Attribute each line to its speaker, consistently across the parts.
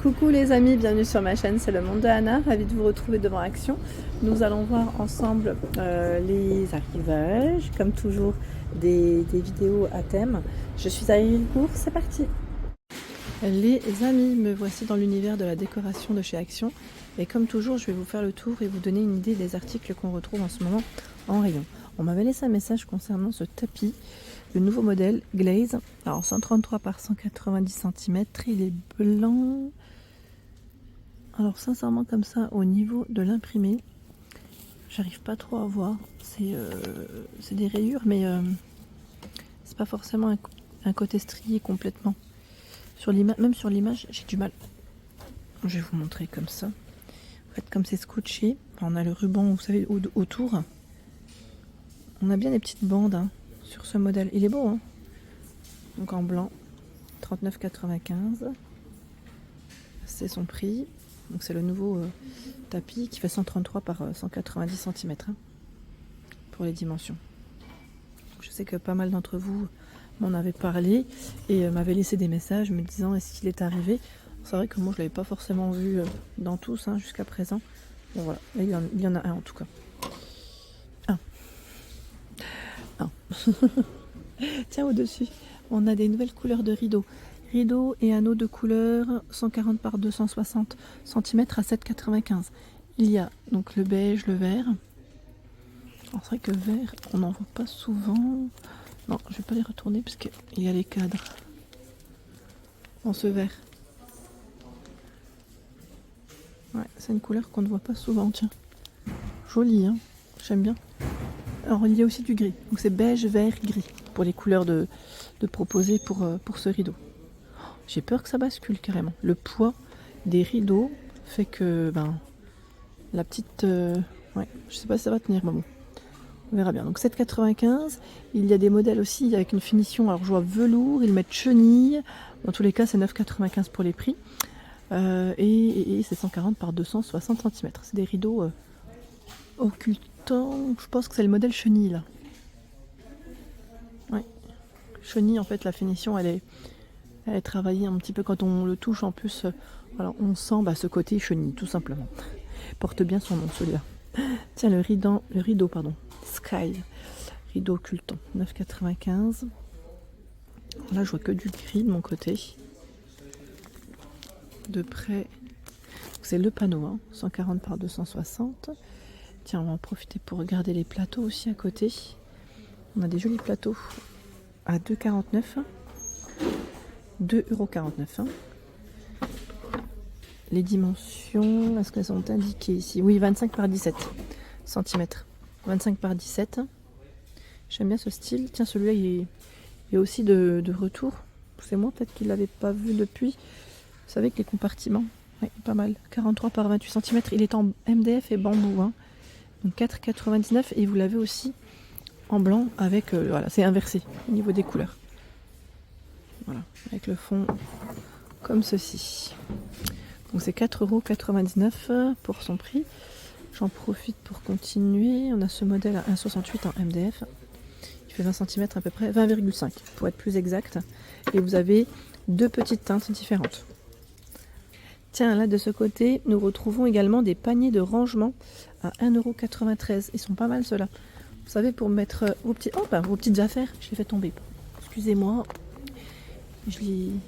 Speaker 1: Coucou les amis, bienvenue sur ma chaîne, c'est le monde de Anna, ravie de vous retrouver devant Action. Nous allons voir ensemble les arrivages, comme toujours des vidéos à thème. Je suis à Héricourt, c'est parti. Les amis, me voici dans l'univers de la décoration de chez Action. Et comme toujours, je vais vous faire le tour et vous donner une idée des articles qu'on retrouve en ce moment en rayon. On m'avait laissé un message concernant ce tapis, le nouveau modèle Glaze. Alors 133 par 190 cm, il est blanc. Alors sincèrement comme ça, au niveau de l'imprimé, j'arrive pas trop à voir. C'est des rayures, mais c'est pas forcément un côté strié complètement. Même sur l'image, j'ai du mal. Je vais vous montrer comme ça. En fait, comme c'est scotché, on a le ruban, vous savez, autour. On a bien des petites bandes sur ce modèle. Il est beau, hein. Donc en blanc, 39,95. C'est son prix. Donc c'est le nouveau tapis qui fait 133 par 190 cm pour les dimensions. Je sais que pas mal d'entre vous m'en avaient parlé et m'avaient laissé des messages me disant est-ce qu'il est arrivé. C'est vrai que moi je l'avais pas forcément vu dans tous jusqu'à présent. Bon voilà, il y en a un en tout cas. Un. Tiens, au-dessus, on a des nouvelles couleurs de rideaux. Rideaux et anneaux de couleur 140 par 260 cm à 7,95. Il y a donc le beige, le vert. C'est vrai que vert, on n'en voit pas souvent. Non, je vais pas les retourner parce qu'il y a les cadres en ce vert. Ouais, c'est une couleur qu'on ne voit pas souvent, tiens. Jolie, hein, j'aime bien. Alors il y a aussi du gris, donc c'est beige, vert, gris pour les couleurs de proposer pour ce rideau. J'ai peur que ça bascule carrément. Le poids des rideaux fait que la petite... ouais, je sais pas si ça va tenir, mais bon. On verra bien. Donc 7,95. Il y a des modèles aussi avec une finition, alors je vois velours, ils mettent chenille. Dans tous les cas, c'est 9,95 pour les prix. Et c'est 140 par 260 cm. C'est des rideaux occultants. Je pense que c'est le modèle chenille là. Ouais. Chenille, en fait, la finition, elle est travaillée un petit peu quand on le touche. En plus, voilà, on sent ce côté chenille, tout simplement. Porte bien son nom, celui-là. Tiens, le rideau, pardon. Sky. Rideau occultant. 9,95. Là, je vois que du gris de mon côté. De près, c'est le panneau, 140 par 260. Tiens, on va en profiter pour regarder les plateaux aussi à côté. On a des jolis plateaux à 2,49 €. 2,49 €. Les dimensions, est-ce qu'elles sont indiquées ici? Oui, 25 par 17 cm. 25 par 17. J'aime bien ce style. Tiens, celui-là, il est aussi de retour. C'est moi, peut-être qu'il ne l'avait pas vu depuis. Vous savez que les compartiments, ouais, pas mal. 43 par 28 cm. Il est en MDF et bambou. Donc 4,99 €. Et vous l'avez aussi en blanc avec... voilà, c'est inversé au niveau des couleurs. Voilà, avec le fond comme ceci. Donc c'est 4,99 € pour son prix. J'en profite pour continuer. On a ce modèle à 1,68 en MDF. Il fait 20 cm à peu près, 20,5 pour être plus exact. Et vous avez deux petites teintes différentes. Tiens, là de ce côté, nous retrouvons également des paniers de rangement à 1,93 €. Ils sont pas mal ceux-là. Vous savez, pour mettre vos petites affaires. Je l'ai fait tomber. Excusez-moi. Il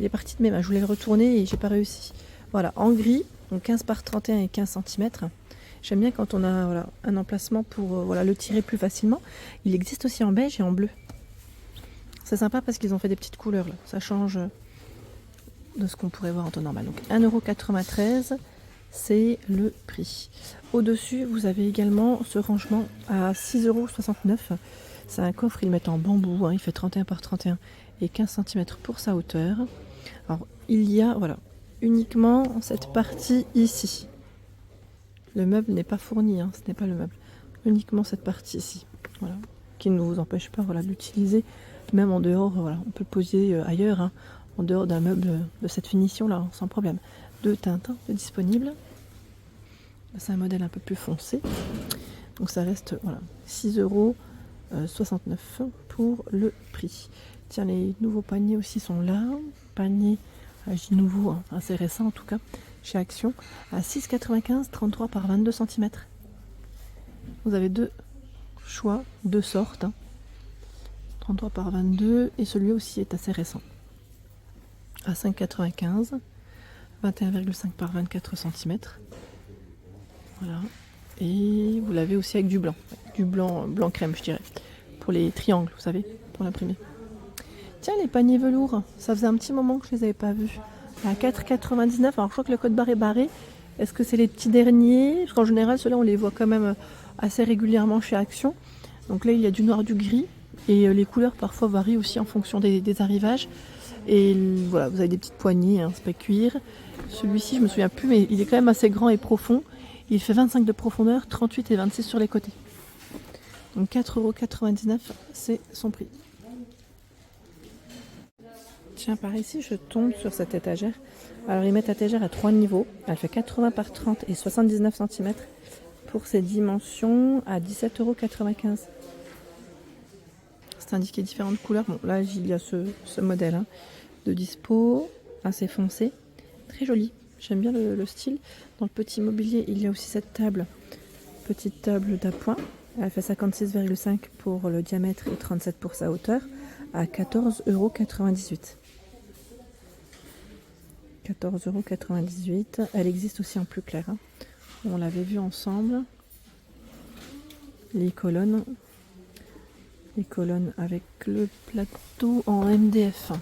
Speaker 1: est parti de mes mains. Je voulais le retourner et j'ai pas réussi. Voilà, en gris, donc 15 par 31 et 15 cm. J'aime bien quand on a un emplacement pour le tirer plus facilement. Il existe aussi en beige et en bleu. C'est sympa parce qu'ils ont fait des petites couleurs là. Ça change de ce qu'on pourrait voir en temps normal. Donc 1,93 €, c'est le prix. Au-dessus, vous avez également ce rangement à 6,69 €. C'est un coffre, ils le mettent en bambou. Il fait 31 par 31 et 15 cm pour sa hauteur. Alors, il y a uniquement cette partie ici. Le meuble n'est pas fourni, ce n'est pas le meuble. Uniquement cette partie ici. Voilà. Qui ne vous empêche pas de l'utiliser. Même en dehors, on peut le poser ailleurs. En dehors d'un meuble de cette finition là, sans problème. Deux teintes disponibles. C'est un modèle un peu plus foncé. Donc ça reste 6,69 € pour le prix. Tiens, les nouveaux paniers aussi sont là. Panier je dis nouveau, hein, assez récent en tout cas, chez Action, à 6,95, 33 par 22 cm. Vous avez deux choix, deux sortes, hein. 33 par 22, et celui aussi est assez récent. À 5,95, 21,5 par 24 cm. Voilà. Et vous l'avez aussi avec du blanc blanc crème, je dirais, pour les triangles, vous savez, pour l'imprimer. Tiens, les paniers velours, ça faisait un petit moment que je les avais pas vus. À 4,99, alors je crois que le code barre est barré. Est-ce que c'est les petits derniers? Parce qu'en général, ceux-là, on les voit quand même assez régulièrement chez Action. Donc là, il y a du noir, du gris. Et les couleurs parfois varient aussi en fonction des arrivages. Et voilà, vous avez des petites poignées, hein, spec cuir. Celui-ci, je me souviens plus, mais il est quand même assez grand et profond. Il fait 25 de profondeur, 38 et 26 sur les côtés. Donc 4,99 €, c'est son prix. Tiens, par ici, je tombe sur cette étagère. Alors, ils mettent étagère à 3 niveaux. Elle fait 80 par 30 et 79 cm pour ses dimensions à 17,95 €. C'est indiqué différentes couleurs. Bon, là, il y a ce modèle hein, de dispo, assez foncé. Très joli. J'aime bien le style. Dans le petit mobilier, il y a aussi cette table. Petite table d'appoint. Elle fait 56,5 € pour le diamètre et 37 € pour sa hauteur à 14,98 €. 14,98 €. Elle existe aussi en plus clair. Hein. On l'avait vu ensemble. Les colonnes avec le plateau en MDF.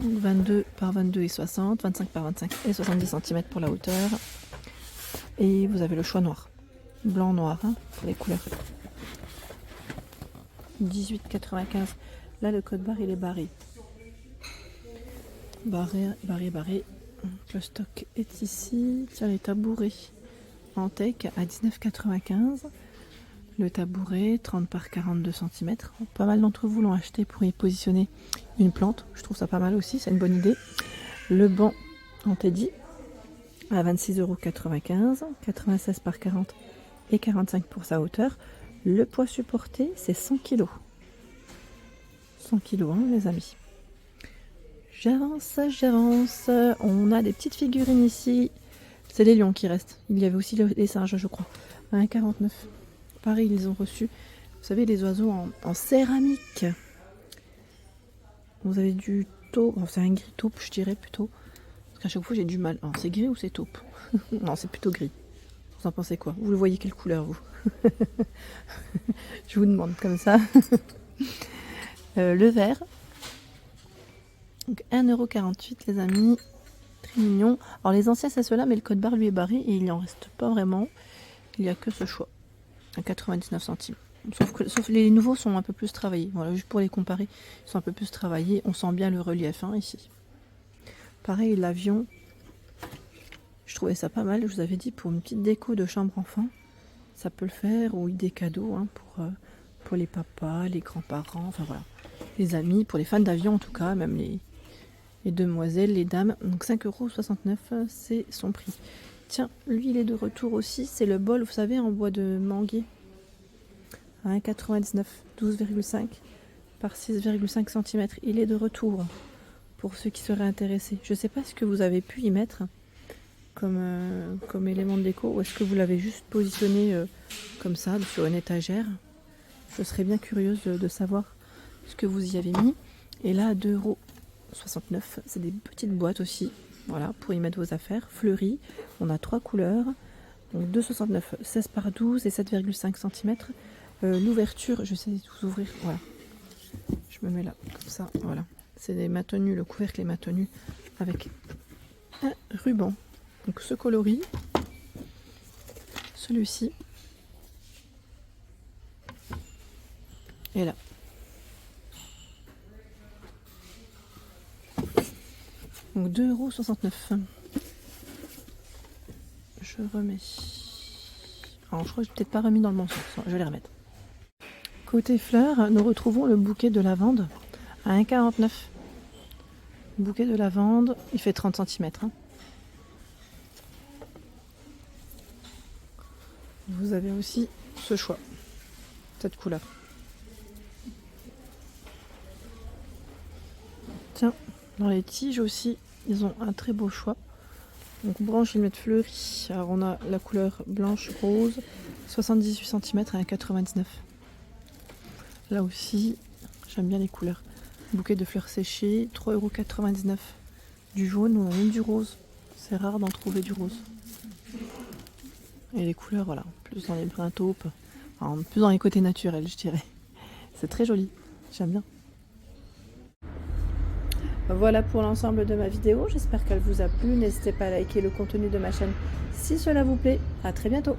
Speaker 1: 22 par 22 et 60, 25 par 25 et 70 cm pour la hauteur. Et vous avez le choix noir. Blanc-noir hein, pour les couleurs. 18,95. Là, le code barre, il est barré. Barré. Le stock est ici. Tiens, les tabourets en tech à 19,95. Le tabouret, 30 par 42 cm. Pas mal d'entre vous l'ont acheté pour y positionner une plante. Je trouve ça pas mal aussi, c'est une bonne idée. Le banc en teddy à 26,95 €. 96 par 40 et 45 pour sa hauteur. Le poids supporté, c'est 100 kg. 100 kg, hein, les amis. J'avance. On a des petites figurines ici. C'est les lions qui restent. Il y avait aussi les singes, je crois. À 1,49 €. Pareil, ils ont reçu, vous savez, les oiseaux en céramique. Vous avez du taupe. Bon, c'est un gris taupe, je dirais plutôt. Parce qu'à chaque fois, j'ai du mal. Alors, c'est gris ou c'est taupe? Non, c'est plutôt gris. Vous en pensez quoi? Vous le voyez quelle couleur, vous? Je vous demande comme ça. Le vert. Donc 1,48 €, les amis. Très mignon. Alors, les anciens, c'est ceux-là, mais le code barre lui est barré et il n'en reste pas vraiment. Il n'y a que ce choix. À 99 centimes. Sauf les nouveaux sont un peu plus travaillés. Voilà, juste pour les comparer, ils sont un peu plus travaillés. On sent bien le relief hein, ici. Pareil, l'avion. Je trouvais ça pas mal. Je vous avais dit pour une petite déco de chambre enfant, ça peut le faire. Ou des cadeaux hein, pour les papas, les grands-parents, enfin voilà, les amis, pour les fans d'avion en tout cas, même les demoiselles, les dames. Donc 5,69 €, c'est son prix. Tiens, lui il est de retour aussi, c'est le bol, vous savez, en bois de manguier. À 1,99 €, 12,5 par 6,5 cm. Il est de retour pour ceux qui seraient intéressés. Je ne sais pas ce que vous avez pu y mettre comme élément de déco, ou est-ce que vous l'avez juste positionné comme ça, sur une étagère. Je serais bien curieuse de savoir ce que vous y avez mis. Et là, à 2,69 €, c'est des petites boîtes aussi. Voilà, pour y mettre vos affaires, fleuries. On a 3 couleurs. Donc 2,69 €, 16 par 12 et 7,5 cm. L'ouverture, je sais vous ouvrir. Voilà. Je me mets là, comme ça. Voilà. C'est des maintenus, le couvercle est maintenu avec un ruban. Donc ce coloris. Celui-ci. Et là. Donc 2,69 €. Je remets. Alors je crois que je n'ai peut-être pas remis dans le bon sens. Je vais les remettre. Côté fleurs, nous retrouvons le bouquet de lavande à 1,49 €. Bouquet de lavande, il fait 30 cm. Hein. Vous avez aussi ce choix, cette couleur. Tiens, dans les tiges aussi, Ils ont un très beau choix. Donc branche, ils mettent fleurie. Alors on a la couleur blanche rose, 78 cm à 1,99 €. Là aussi, j'aime bien les couleurs. Bouquet de fleurs séchées, 3,99 €. Du jaune, on a même du rose. C'est rare d'en trouver du rose. Et les couleurs, voilà, plus dans les brins taupes, enfin, plus dans les côtés naturels, je dirais. C'est très joli, j'aime bien. Voilà pour l'ensemble de ma vidéo, j'espère qu'elle vous a plu. N'hésitez pas à liker le contenu de ma chaîne si cela vous plaît. À très bientôt.